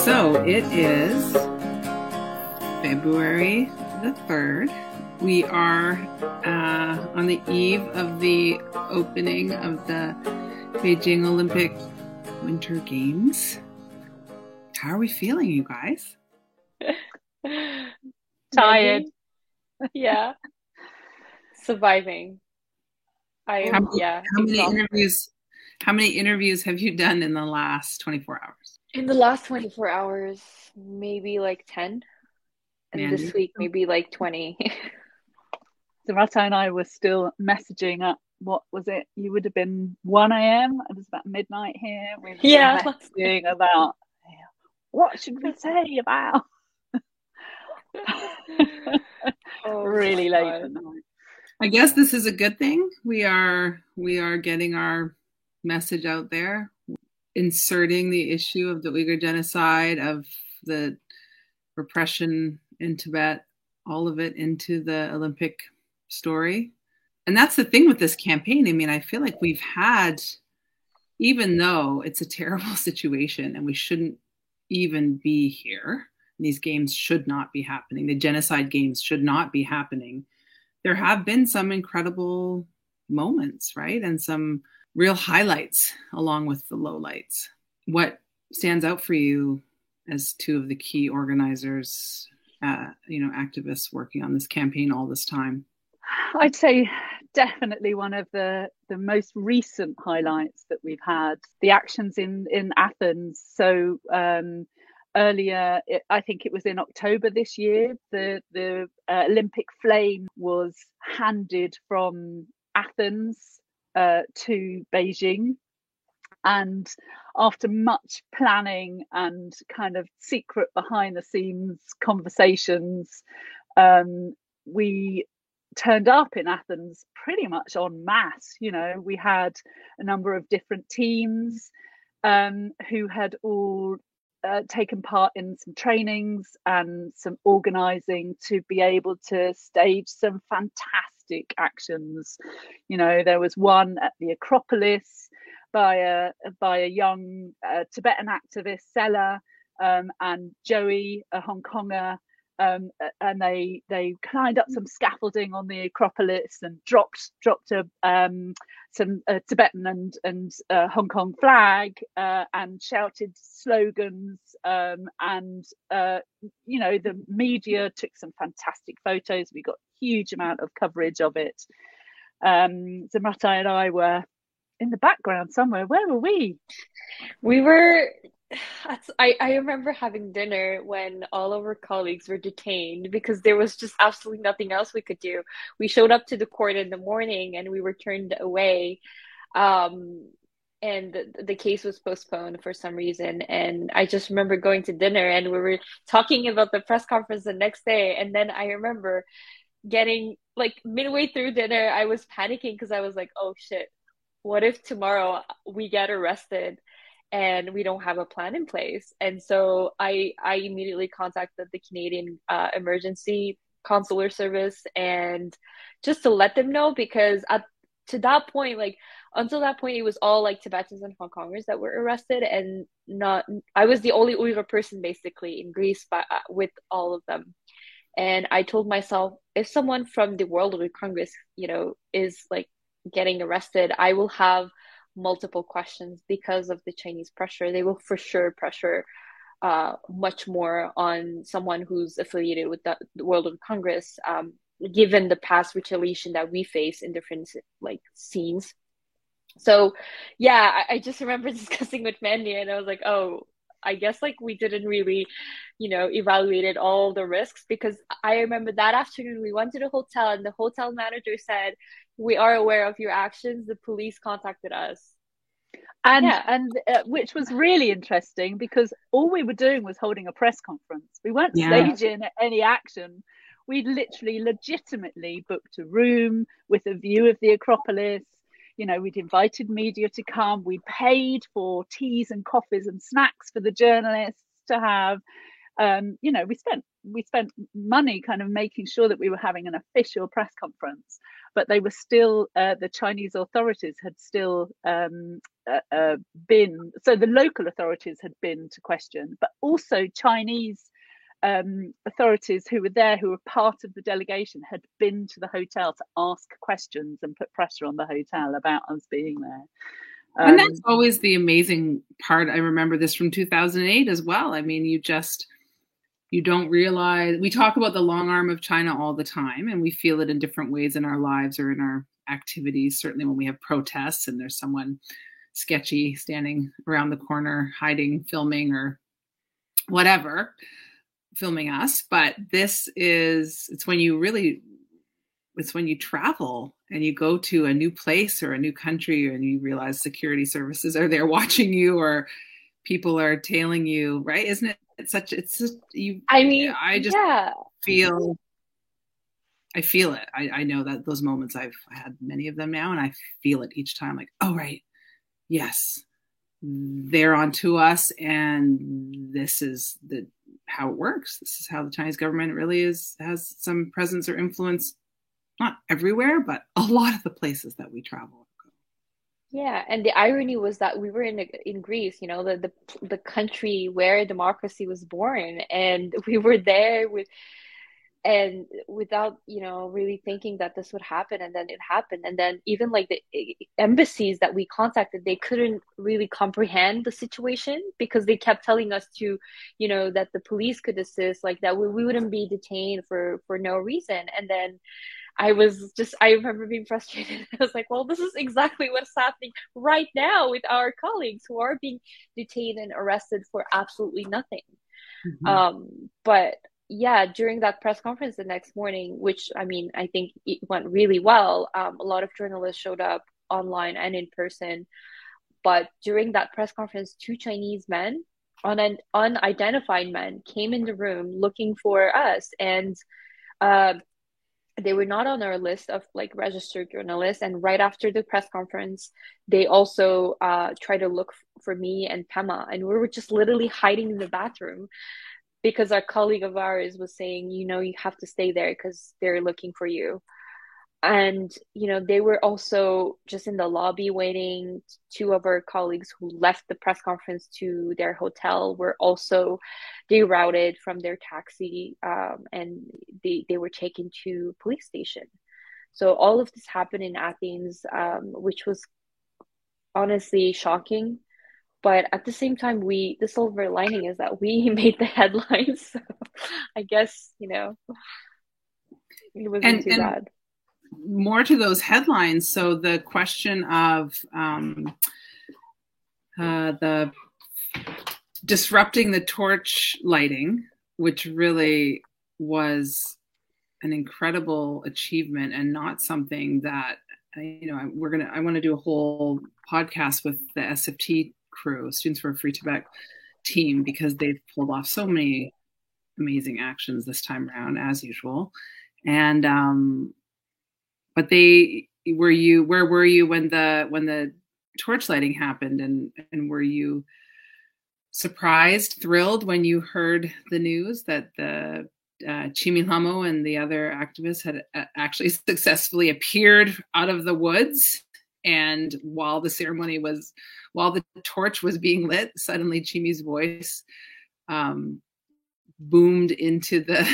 So it is February the 3rd. We are on the eve of the opening of the Beijing Olympic Winter Games. How are we feeling, you guys? Tired. Yeah. Surviving. How Exhausted. many interviews have you done in the last 24 hours? In the last 24 hours, maybe like 10. And Mandy? this week, maybe like 20. Samantha and I were still messaging at, what was it? You would have been 1 a.m. It was about midnight here. We were Yeah. messaging about what should we say about really late at night. I guess this is a good thing. We are getting our message out there, inserting the issue of the Uyghur genocide, of the repression in Tibet, all of it into the Olympic story. And that's the thing with this campaign. I mean, I feel like we've had, even though it's a terrible situation and we shouldn't even be here, these games should not be happening, the genocide games should not be happening, there have been some incredible moments, right? And some real highlights along with the lowlights. What stands out for you as two of the key organizers, activists working on this campaign all this time? I'd say definitely one of the most recent highlights that we've had, the actions in Athens. So earlier, I think it was in October this year, the Olympic flame was handed from Athens to Beijing. And after much planning and kind of secret behind the scenes conversations, we turned up in Athens pretty much en masse. You know, we had a number of different teams who had all taken part in some trainings and some organising to be able to stage some fantastic actions. You know, there was one at the Acropolis by a young Tibetan activist, Sela, and Joey, a Hong Konger. And they climbed up some scaffolding on the Acropolis and dropped some Tibetan and Hong Kong flag and shouted slogans. The media took some fantastic photos. We got a huge amount of coverage of it. Zamrata and I were in the background somewhere. Where were we? We were. I remember having dinner when all of our colleagues were detained because there was just absolutely nothing else we could do. We showed up to the court in the morning and we were turned away. And the case was postponed for some reason. And I just remember going to dinner and we were talking about the press conference the next day. And then I remember getting, like, midway through dinner, I was panicking because I was like, oh shit, what if tomorrow we get arrested and we don't have a plan in place? And so I immediately contacted the Canadian Emergency Consular Service, and just to let them know, because until that point, it was all like Tibetans and Hong Kongers that were arrested, and I was the only Uyghur person basically in Greece with all of them. And I told myself, if someone from the World Uyghur Congress, is like getting arrested, I will have multiple questions because of the Chinese pressure. They will for sure pressure much more on someone who's affiliated with the World Uyghur Congress, given the past retaliation that we face in different scenes. So yeah, I just remember discussing with Mandy and I was like, oh, I guess we didn't really, evaluated all the risks, because I remember that afternoon we went to the hotel and the hotel manager said, we are aware of your actions. The police contacted us. And which was really interesting, because all we were doing was holding a press conference. We weren't staging any action. We literally legitimately booked a room with a view of the Acropolis. We'd invited media to come. We paid for teas and coffees and snacks for the journalists to have. We spent money kind of making sure that we were having an official press conference. but they were still, the Chinese authorities had still been, so the local authorities had been to question, but also Chinese authorities who were there, who were part of the delegation, had been to the hotel to ask questions and put pressure on the hotel about us being there. And that's always the amazing part. I remember this from 2008 as well. I mean, you don't realize, we talk about the long arm of China all the time, and we feel it in different ways in our lives or in our activities. Certainly when we have protests and there's someone sketchy standing around the corner, hiding, filming, or whatever, filming us. But it's when you travel and you go to a new place or a new country and you realize security services are there watching you, or people are tailing you, right? Isn't it? I feel it. I know that those moments, I've had many of them now, and I feel it each time, like, oh, right. Yes. They're onto us. And this is how it works. This is how the Chinese government really has some presence or influence, not everywhere, but a lot of the places that we travel. Yeah, and the irony was that we were in Greece, the country where democracy was born, and we were there without really thinking that this would happen, and then it happened. And then even like the embassies that we contacted, they couldn't really comprehend the situation, because they kept telling us to, that the police could assist, like that we wouldn't be detained for no reason. And then I remember being frustrated. I was like, well, this is exactly what's happening right now with our colleagues who are being detained and arrested for absolutely nothing. Mm-hmm. But yeah, during that press conference the next morning, which, I mean, I think it went really well. A lot of journalists showed up online and in person. But during that press conference, 2 Chinese men, unidentified men, came in the room looking for us. And they were not on our list of like registered journalists. And right after the press conference, they also tried to look for me and Pema. And we were just literally hiding in the bathroom, because our colleague of ours was saying, you have to stay there because they're looking for you. And, they were also just in the lobby waiting. 2 of our colleagues who left the press conference to their hotel were also derouted from their taxi, and they were taken to police station. So all of this happened in Athens, which was honestly shocking. But at the same time, the silver lining is that we made the headlines. So I guess, it wasn't too bad. More to those headlines. So the question of the disrupting the torch lighting, which really was an incredible achievement, and not something that, I want to do a whole podcast with the SFT crew, Students for a Free Tibet team, because they've pulled off so many amazing actions this time around, as usual. And but where were you when the torch lighting happened, and were you surprised, thrilled when you heard the news that the Chimilamo and the other activists had actually successfully appeared out of the woods? And while the torch was being lit, suddenly Chimi's voice boomed into the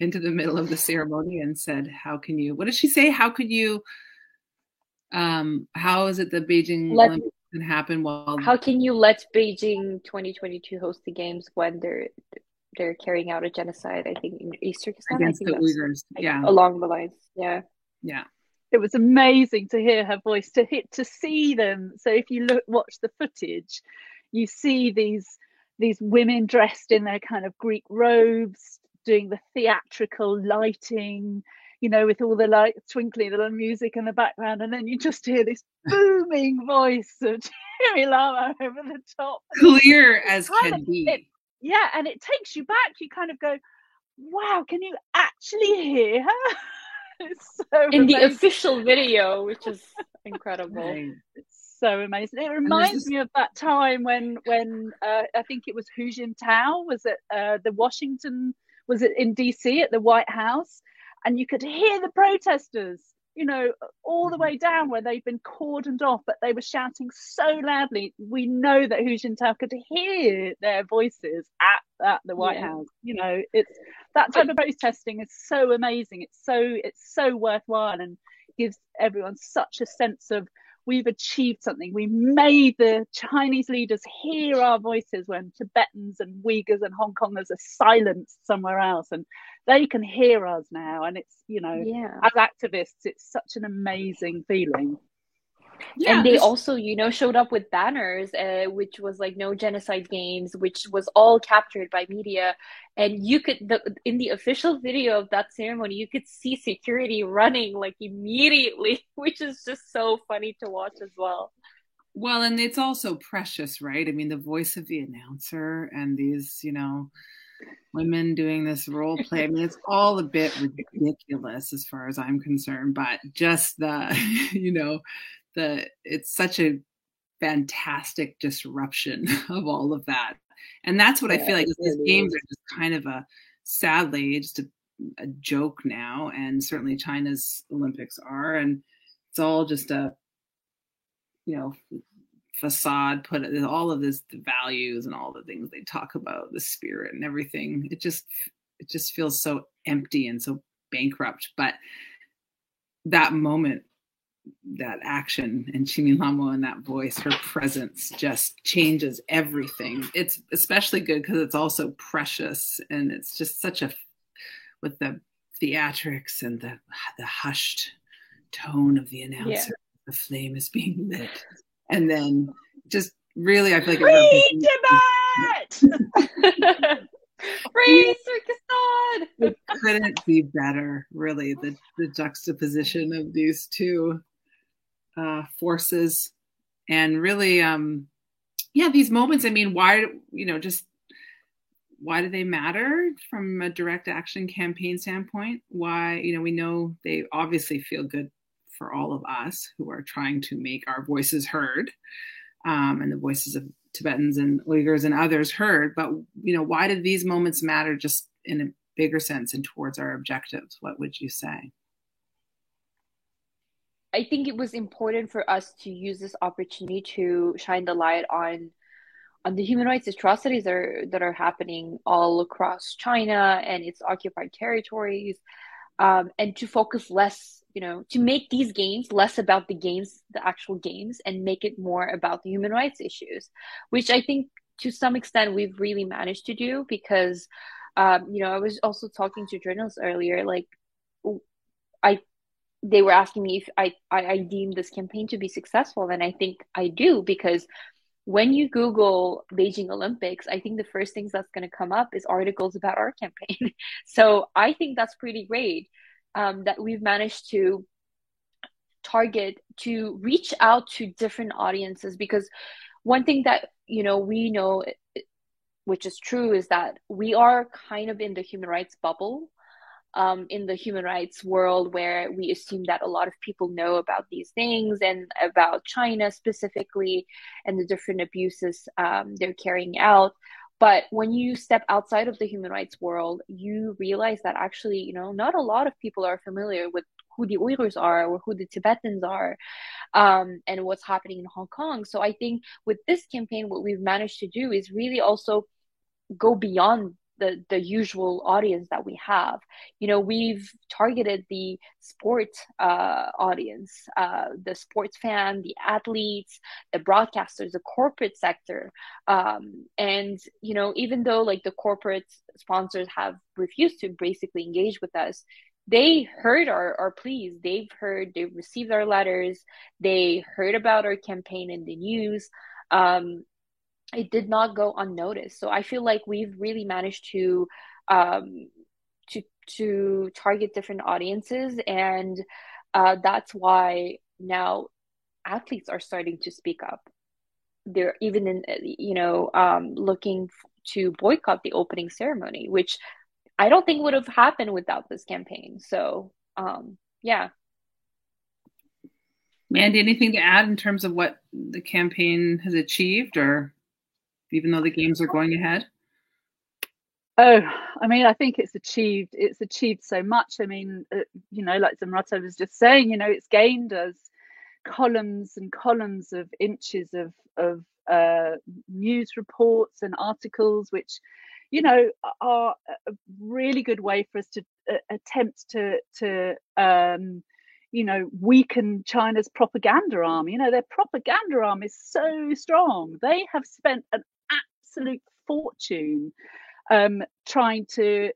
into the middle of the ceremony and said, what did she say? How is it that Beijing Olympics can happen how can you let Beijing 2022 host the games when they're carrying out a genocide, I think, in East Turkestan against the Uyghurs, along the lines. Yeah. It was amazing to hear her voice, to see them. So if you watch the footage, you see these women dressed in their kind of Greek robes, doing the theatrical lighting, with all the light twinkling, the little music in the background, and then you just hear this booming voice of Chimilamo over the top, clear as can be. And it takes you back. You kind of go, wow, can you actually hear her? It's so in amazing. The official video, which is incredible. It's so amazing. It reminds me of that time when I think it was Hu Jintao was at was it in DC at the White House, and you could hear the protesters you know, all the way down where they've been cordoned off, but they were shouting so loudly. We know that Hu Jintao could hear their voices at the White House. You know, it's that type of protesting is so amazing. It's so worthwhile and gives everyone such a sense of we've achieved something. We made the Chinese leaders hear our voices when Tibetans and Uyghurs and Hong Kongers are silenced somewhere else, and they can hear us now. And it's, you know, as activists, it's such an amazing feeling. Yeah, and they also, you know, showed up with banners, which was like no genocide games, which was all captured by media. And you could, in the official video of that ceremony, you could see security running like immediately, which is just so funny to watch as well. Well, and it's also precious, right? I mean, the voice of the announcer and these, you know, women doing this role play. I mean, it's all a bit ridiculous as far as I'm concerned, but just the, you know, it's such a fantastic disruption of all of that. And that's what I feel like these games are just kind of sadly, just a joke now. And certainly China's Olympics are, and it's all just a, you know, facade, put all of this, the values and all the things they talk about, the spirit and everything. It just feels so empty and so bankrupt. But that moment, that action, and Cheemin Lhamo and that voice, her presence just changes everything. It's especially good because it's also precious, and it's just such with the theatrics and the hushed tone of the announcer, the flame is being lit. And then just really, I feel like Free Tibet! Free Turkestan! It couldn't be better, really, the juxtaposition of these two forces. And really, these moments, I mean, why do they matter from a direct action campaign standpoint? Why, you know, we know they obviously feel good for all of us who are trying to make our voices heard, and the voices of Tibetans and Uyghurs and others heard. But, you know, why do these moments matter just in a bigger sense and towards our objectives? What would you say? I think it was important for us to use this opportunity to shine the light on the human rights atrocities that are happening all across China and its occupied territories, and to focus less, you know, to make these games less about the actual games, and make it more about the human rights issues, which I think to some extent we've really managed to do because, you know, I was also talking to journalists earlier, like they were asking me if I deem this campaign to be successful, and I think I do, because when you Google Beijing Olympics, I think the first things that's going to come up is articles about our campaign. So I think that's pretty great, that we've managed to reach out to different audiences, because one thing that, you know, we know, which is true, is that we are kind of in the human rights bubble. In the human rights world, where we assume that a lot of people know about these things and about China specifically and the different abuses they're carrying out. But when you step outside of the human rights world, you realize that actually, you know, not a lot of people are familiar with who the Uyghurs are or who the Tibetans are, and what's happening in Hong Kong. So I think with this campaign, what we've managed to do is really also go beyond the usual audience that we have. You know, we've targeted the sport audience, the sports fan, the athletes, the broadcasters, the corporate sector. And, you know, even though like the corporate sponsors have refused to basically engage with us, they heard our pleas. They've received our letters. They heard about our campaign in the news. It did not go unnoticed. So I feel like we've really managed to target different audiences, and that's why now athletes are starting to speak up. They're even in, you know, looking to boycott the opening ceremony, which I don't think would have happened without this campaign. So yeah. Mandy, anything to add in terms of what the campaign has achieved, or even though the games are going ahead? Oh, I mean, I think it's achieved so much. I mean, like Zimrata was just saying, it's gained us columns and columns of inches of news reports and articles, which, are a really good way for us to attempt to weaken China's propaganda arm. Their propaganda arm is so strong. They have spent an absolute fortune trying to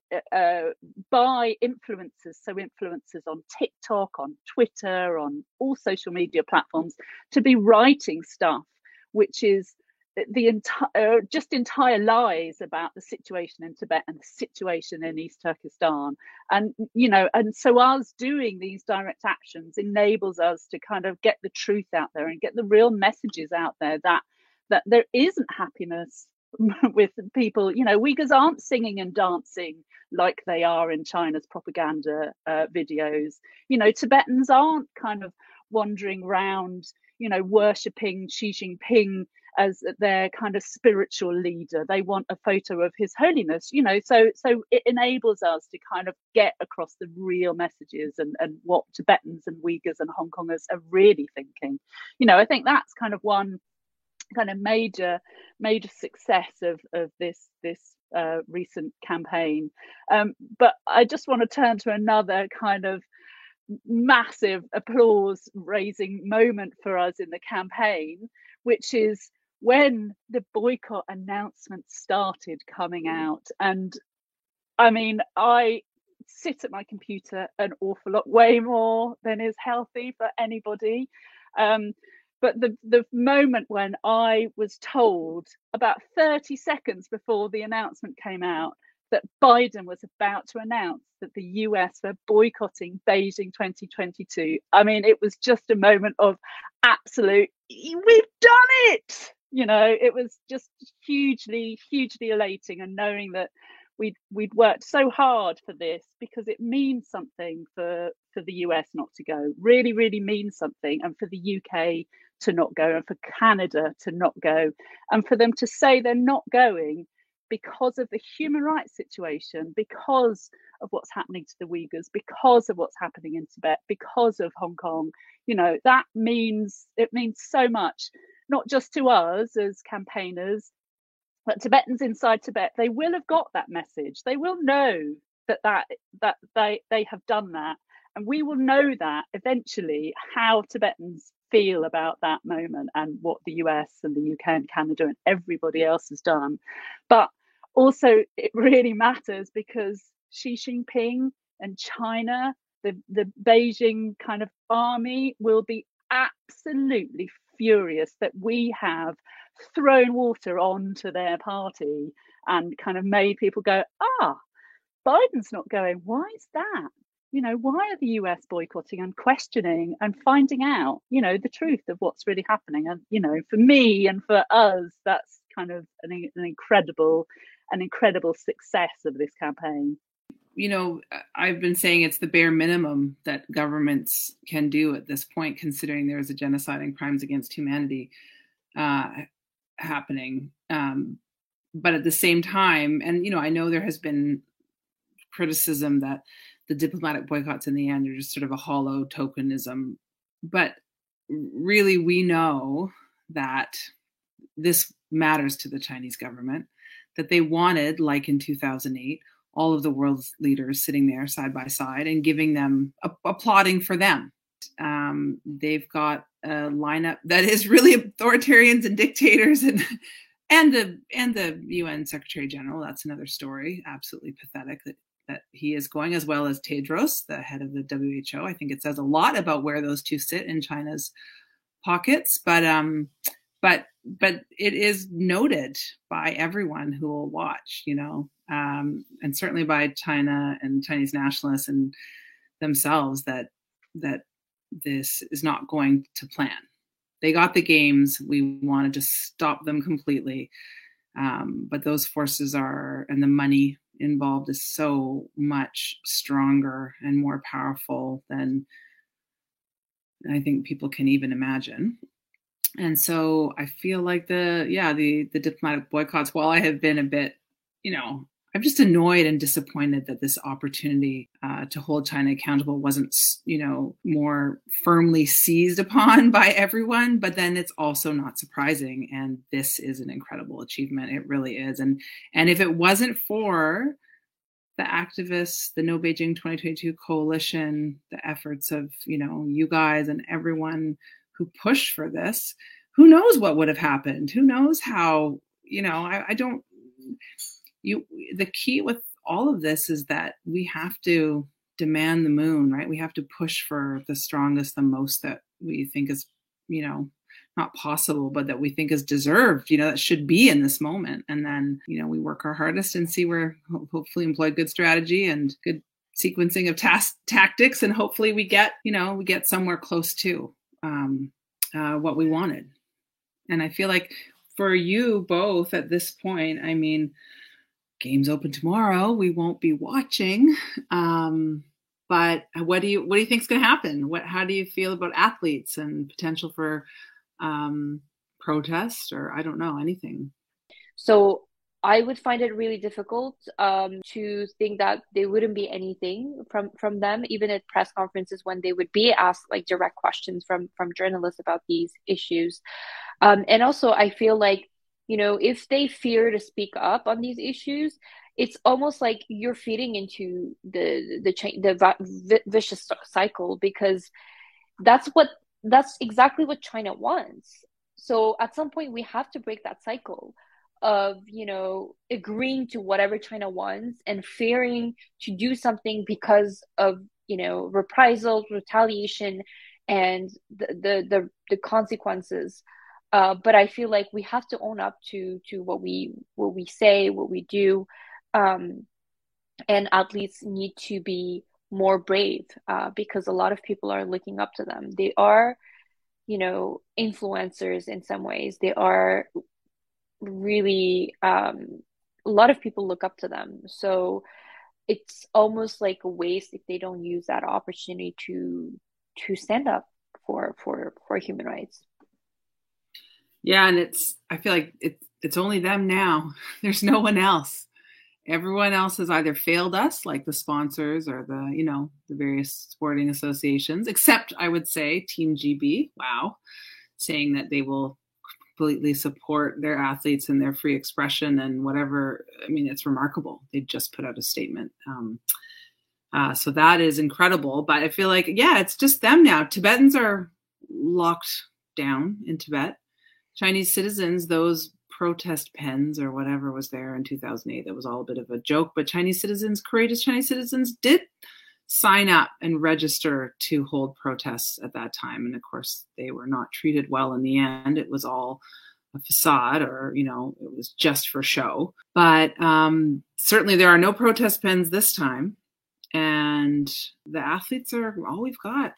buy influencers, so influencers on TikTok, on Twitter, on all social media platforms, to be writing stuff which is the entire lies about the situation in Tibet and the situation in East Turkestan. And so us doing these direct actions enables us to kind of get the truth out there and get the real messages out there that there isn't happiness with people. Uyghurs aren't singing and dancing like they are in China's propaganda videos. Tibetans aren't kind of wandering around, worshipping Xi Jinping as their kind of spiritual leader. They want a photo of His Holiness, so it enables us to kind of get across the real messages and what Tibetans and Uyghurs and Hong Kongers are really thinking. I think that's kind of one kind of major success of this recent campaign. But I just want to turn to another kind of massive applause raising moment for us in the campaign, which is when the boycott announcements started coming out. And I mean, I sit at my computer an awful lot, way more than is healthy for anybody. But the moment when I was told about 30 seconds before the announcement came out that Biden was about to announce that the US were boycotting Beijing 2022, I mean, it was just a moment of absolute, we've done it! It was just hugely, hugely elating, and knowing that we'd worked so hard for this, because it means something for the US not to go, really, really means something, and for the UK to not go, and for Canada to not go, and for them to say they're not going because of the human rights situation, because of what's happening to the Uyghurs, because of what's happening in Tibet, because of Hong Kong. It means so much, not just to us as campaigners, but Tibetans inside Tibet. They will have got that message. They will know that they have done that, and we will know that eventually how Tibetans feel about that moment and what the US and the UK and Canada and everybody else has done. But also it really matters because Xi Jinping and China, the Beijing kind of army, will be absolutely furious that we have thrown water onto their party and kind of made people go, Biden's not going. Why is that? Why are the US boycotting and questioning and finding out, the truth of what's really happening? And, for me and for us, that's kind of an incredible success of this campaign. I've been saying it's the bare minimum that governments can do at this point, considering there's a genocide and crimes against humanity happening. But at the same time, and, I know there has been criticism that the diplomatic boycotts in the end are just sort of a hollow tokenism. But really, we know that this matters to the Chinese government, that they wanted, like in 2008, all of the world's leaders sitting there side by side and giving them, applauding for them. They've got a lineup that is really authoritarians and dictators, and the UN Secretary General. That's another story. Absolutely pathetic that he is going, as well as Tedros, the head of the WHO. I think it says a lot about where those two sit in China's pockets. But it is noted by everyone who will watch, and certainly by China and Chinese nationalists and themselves, that this is not going to plan. They got the games. We wanted to stop them completely. But those forces and the money involved is so much stronger and more powerful than I think people can even imagine. And so I feel like the diplomatic boycotts, while I have been a bit, I'm just annoyed and disappointed that this opportunity to hold China accountable wasn't, more firmly seized upon by everyone. But then it's also not surprising, and this is an incredible achievement. It really is. And if it wasn't for the activists, the No Beijing 2022 coalition, the efforts of you guys and everyone who pushed for this, who knows what would have happened? Who knows how? I don't. The key with all of this is that we have to demand the moon, right? We have to push for the strongest, the most that we think is, not possible, but that we think is deserved, that should be in this moment. And then, we work our hardest and see where hopefully employ good strategy and good sequencing of tactics. And hopefully we get somewhere close to what we wanted. And I feel like for you both at this point, I mean, game's open tomorrow. We won't be watching. But what do you think is going to happen? How do you feel about athletes and potential for protest, or I don't know, anything? So I would find it really difficult to think that there wouldn't be anything from them, even at press conferences when they would be asked like direct questions from journalists about these issues. And also, I feel like, if they fear to speak up on these issues, it's almost like you're feeding into the vicious cycle, because that's exactly what China wants. So at some point, we have to break that cycle of, agreeing to whatever China wants and fearing to do something because of, reprisals, retaliation, and the consequences. But I feel like we have to own up to what we say, what we do, and athletes need to be more brave because a lot of people are looking up to them. They are, influencers in some ways. They are really a lot of people look up to them. So it's almost like a waste if they don't use that opportunity to stand up for human rights. Yeah, and I feel like it's only them now. There's no one else. Everyone else has either failed us, like the sponsors or the various sporting associations, except I would say Team GB, wow, saying that they will completely support their athletes and their free expression and whatever. I mean, it's remarkable. They just put out a statement. So that is incredible. But I feel like, yeah, it's just them now. Tibetans are locked down in Tibet. Chinese citizens, those protest pens or whatever was there in 2008, that was all a bit of a joke. But Chinese citizens, courageous Chinese citizens, did sign up and register to hold protests at that time. And of course, they were not treated well in the end. It was all a facade, or, it was just for show. But certainly there are no protest pens this time. And the athletes are all we've got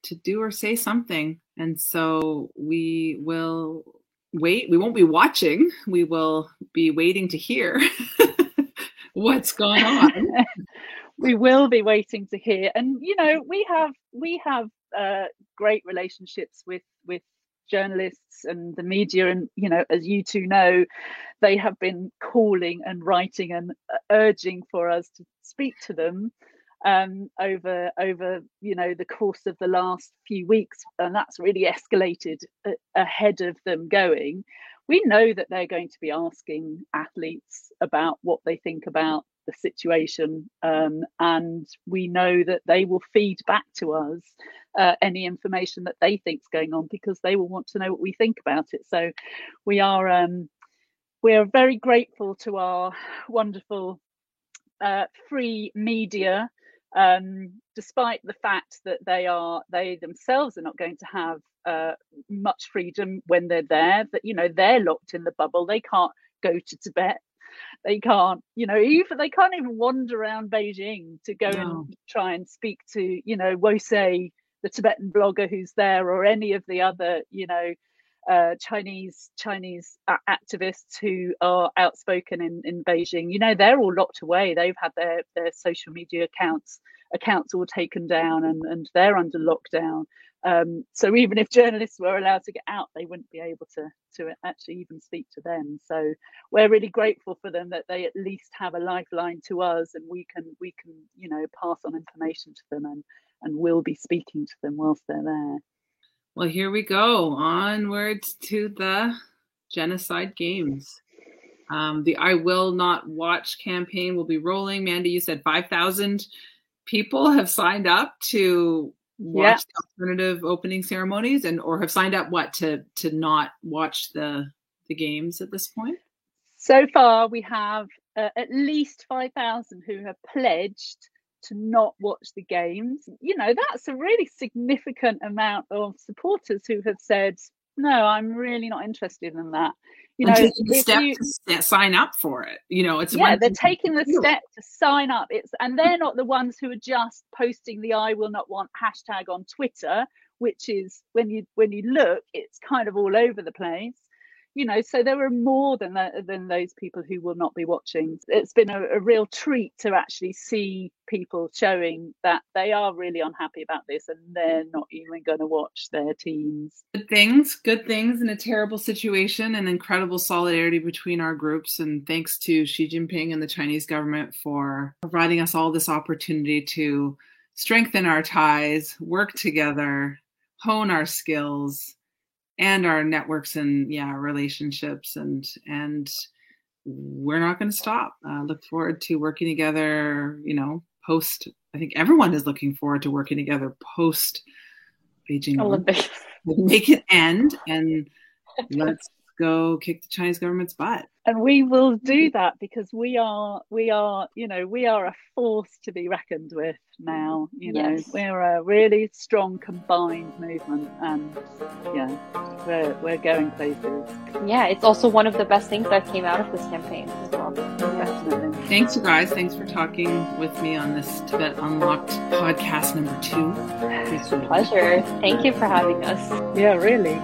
to do or say something. And so we will wait. We won't be watching. We will be waiting to hear what's going on. We will be waiting to hear. And, we have great relationships with journalists and the media. And, as you two know, they have been calling and writing and urging for us to speak to them over the course of the last few weeks, and that's really escalated ahead of them going. We know that they're going to be asking athletes about what they think about the situation, and we know that they will feed back to us any information that they think is going on, because they will want to know what we think about it. So we are very grateful to our wonderful free media, despite the fact that they themselves are not going to have much freedom when they're there. That they're locked in the bubble. They can't go to Tibet. They can't, they can't even wander around Beijing to go and try and speak to, Wosei, the Tibetan blogger who's there, or any of the other, Chinese activists who are outspoken in Beijing. They're all locked away. They've had their social media accounts all taken down, and they're under lockdown. So even if journalists were allowed to get out, they wouldn't be able to actually even speak to them. So we're really grateful for them, that they at least have a lifeline to us, and we can pass on information to them, and we'll be speaking to them whilst they're there. Well, here we go, onwards to the Genocide Games. The I Will Not Watch campaign will be rolling. Mandy, you said 5,000 people have signed up to watch the alternative opening ceremonies, or have signed up to not watch the games at this point? So far, we have at least 5,000 who have pledged to not watch the games. That's a really significant amount of supporters who have said, no, I'm really not interested in that. Taking the step to sign up for it. They're taking the step to sign up. And they're not the ones who are just posting the I Will Not Want hashtag on Twitter, which is, when you look, it's kind of all over the place. So there are more than those people who will not be watching. It's been a real treat to actually see people showing that they are really unhappy about this, and they're not even going to watch their teams. Good things in a terrible situation, and incredible solidarity between our groups. And thanks to Xi Jinping and the Chinese government for providing us all this opportunity to strengthen our ties, work together, hone our skills and our networks and relationships, and we're not going to stop. Look forward to working together, post. I think everyone is looking forward to working together post Beijing Olympics. Make it end, and let's go kick the Chinese government's butt. And we will do that, because we are a force to be reckoned with now. We're a really strong combined movement, and we're going places. Yeah, it's also one of the best things that came out of this campaign as well. Definitely. Thanks, you guys. Thanks for talking with me on this Tibet Unlocked podcast number 2. It's a pleasure. Thank you for having us. Yeah, really.